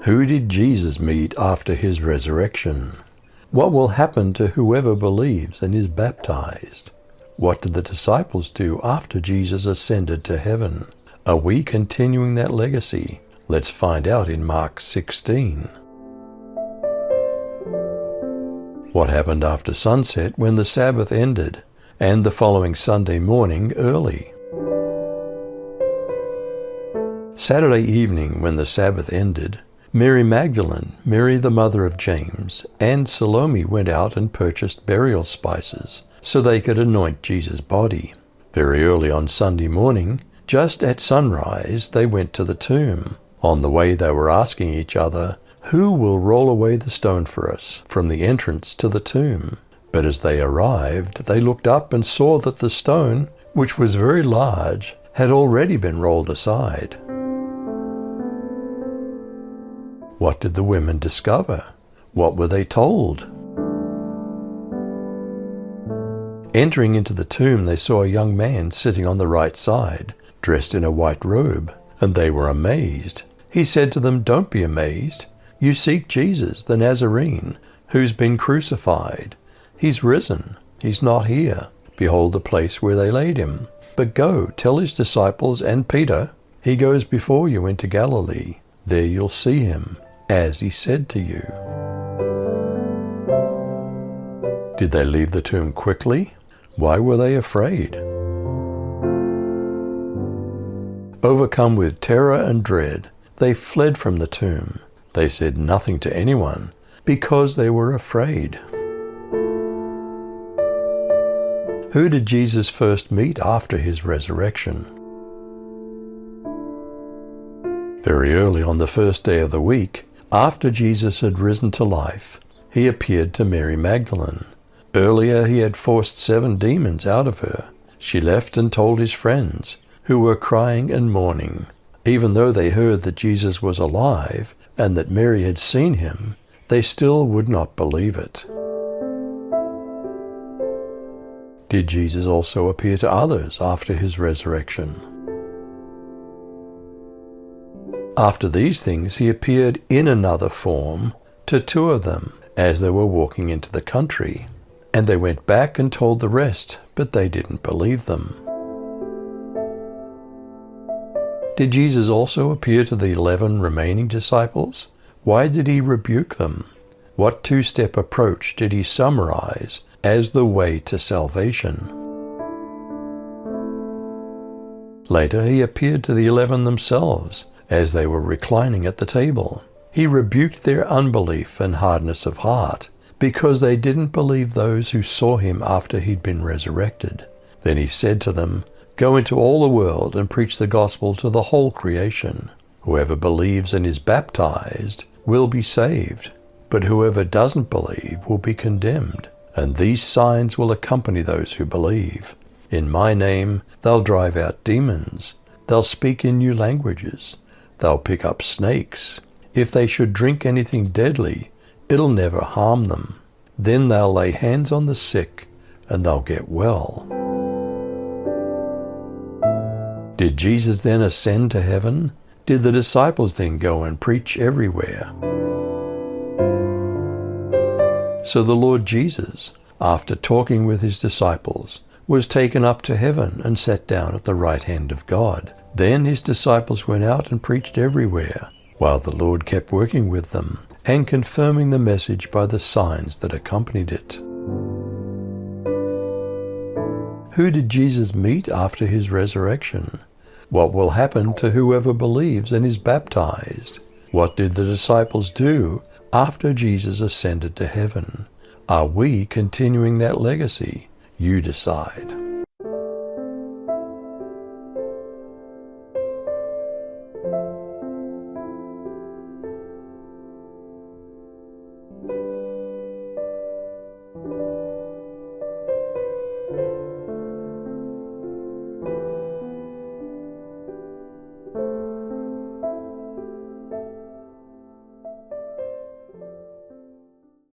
Who did Jesus meet after his resurrection? What will happen to whoever believes and is baptized? What did the disciples do after Jesus ascended to heaven? Are we continuing that legacy? Let's find out in Mark 16. What happened after sunset when the Sabbath ended, and the following Sunday morning early? Saturday evening, when the Sabbath ended, Mary Magdalene, Mary the mother of James, and Salome went out and purchased burial spices, so they could anoint Jesus' body. Very early on Sunday morning, just at sunrise, they went to the tomb. On the way they were asking each other, "Who will roll away the stone for us from the entrance to the tomb?" But as they arrived, they looked up and saw that the stone, which was very large, had already been rolled aside. What did the women discover? What were they told? Entering into the tomb, they saw a young man sitting on the right side, dressed in a white robe, and they were amazed. He said to them, "Don't be amazed. You seek Jesus, the Nazarene, who's been crucified. He's risen. He's not here. Behold the place where they laid him. But go, tell his disciples and Peter, he goes before you into Galilee. There you'll see him, as he said to you." Did they leave the tomb quickly? Why were they afraid? Overcome with terror and dread, they fled from the tomb. They said nothing to anyone because they were afraid. Who did Jesus first meet after his resurrection? Very early on the first day of the week, after Jesus had risen to life, he appeared to Mary Magdalene. Earlier he had forced 7 demons out of her. She left and told his friends, who were crying and mourning. Even though they heard that Jesus was alive and that Mary had seen him, they still would not believe it. Did Jesus also appear to others after his resurrection? After these things, he appeared in another form to 2 of them as they were walking into the country. And they went back and told the rest, but they didn't believe them. Did Jesus also appear to the 11 remaining disciples? Why did he rebuke them? What 2-step approach did he summarize as the way to salvation? Later he appeared to the 11 themselves as they were reclining at the table. He rebuked their unbelief and hardness of heart because they didn't believe those who saw him after he'd been resurrected. Then he said to them, "Go into all the world and preach the gospel to the whole creation. Whoever believes and is baptized will be saved, but whoever doesn't believe will be condemned. And these signs will accompany those who believe. In my name they'll drive out demons. They'll speak in new languages. They'll pick up snakes. If they should drink anything deadly, it'll never harm them. Then they'll lay hands on the sick and they'll get well." Did Jesus then ascend to heaven? Did the disciples then go and preach everywhere? So the Lord Jesus, after talking with his disciples, was taken up to heaven and sat down at the right hand of God. Then his disciples went out and preached everywhere, while the Lord kept working with them and confirming the message by the signs that accompanied it. Who did Jesus meet after his resurrection? What will happen to whoever believes and is baptized? What did the disciples do after Jesus ascended to heaven? Are we continuing that legacy? You decide.